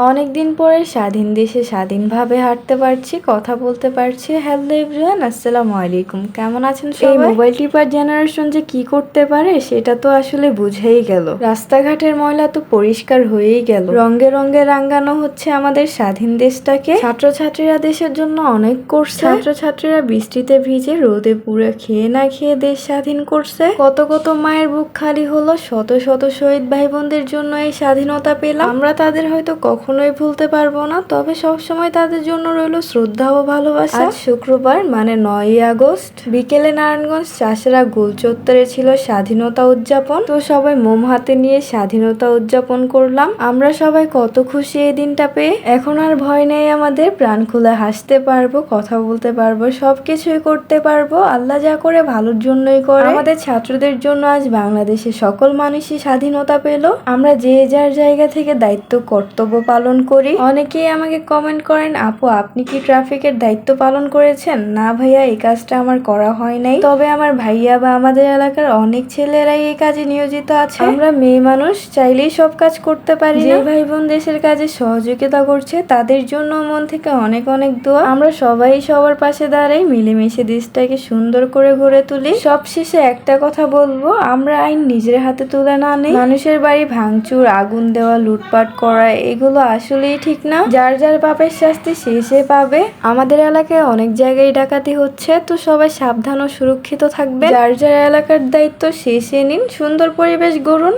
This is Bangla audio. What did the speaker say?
অনেকদিন পরে স্বাধীন দেশে স্বাধীনভাবে হাঁটতে পারছি, কথা বলতে পারছি। হ্যালো এভরিওয়ান, আসসালামু আলাইকুম। কেমন আছেন সবাই? এই মোবাইল টিপার জেনারেশন যে কি করতে পারে সেটা তো আসলে বুঝেই গেল। রাস্তাঘাটের ময়লা তো পরিষ্কার হয়েই গেল, রঙে রঙে রাঙ্গানো হচ্ছে আমাদের স্বাধীন দেশটাকে। ছাত্রছাত্রীরা দেশের জন্য অনেক করছে। ছাত্রছাত্রীরা বৃষ্টিতে ভিজে রোদে পুড়ে খেয়ে না খেয়ে দেশ স্বাধীন করছে। কত কত মায়ের বুক খালি হলো, শত শত শহীদ ভাই বোনদের জন্য এই স্বাধীনতা পেলাম। আমরা তাদের হয়তো কখনোই ভুলতে পারবো না, তবে সবসময় তাদের জন্য রইল শ্রদ্ধা ও ভালোবাসা। আজ শুক্রবার মানে 9ই আগস্ট বিকেলে নারায়ণগঞ্জ চাষেরা গোল চত্বরে ছিল স্বাধীনতা উদযাপন। তো সবাই মোম হাতে নিয়ে স্বাধীনতা উদযাপন করলাম। আমরা সবাই কত খুশি এই দিনটা পেয়ে। এখন আর ভয় নেই আমাদের, প্রাণ খুলে হাসতে পারবো, কথা বলতে পারবো, সবকিছুই করতে পারবো। আল্লাহ যা করে ভালোর জন্যই করে। আমাদের ছাত্রদের জন্য আজ বাংলাদেশের সকল মানুষই স্বাধীনতা পেল। আমরা যে যার জায়গা থেকে দায়িত্ব কর্তব্য পালন করি। অনেকেই আমাকে কমেন্ট করেন, আপু আপনি কি ট্রাফিকের দায়িত্ব পালন করেছেন? না ভাইয়া, এই কাজটা আমার করা হয় নাই, তবে আমার ভাইয়া বা আমাদের এলাকার অনেক ছেলেরাই এই কাজে নিয়োজিত আছে। আমরা মেয়ে মানুষ, চাইলেই সব কাজ করতে পারি। যে ভাই বোন দেশের কাজে সহযোগিতা করছে তাদের জন্য মন থেকে অনেক অনেক দোয়া। আমরা সবাই সবার পাশে দাঁড়াই, মিলেমিশে দেশটাকে সুন্দর করে গড়ে তুলি। সবশেষে একটা কথা বলবো, আমরা আইন নিজের হাতে তুলে না নেই। মানুষের বাড়ি ভাঙচুর, আগুন দেওয়া, লুটপাট করা এগুলো আসলেই ঠিক না। যার যার পাপের শাস্তি সে পাবে। আমাদের এলাকায় অনেক জায়গায় ডাকাতি হচ্ছে, তো সবাই সাবধান ও সুরক্ষিত থাকবে। যার যার এলাকার দায়িত্ব সে নিন, সুন্দর পরিবেশ গড়ুন।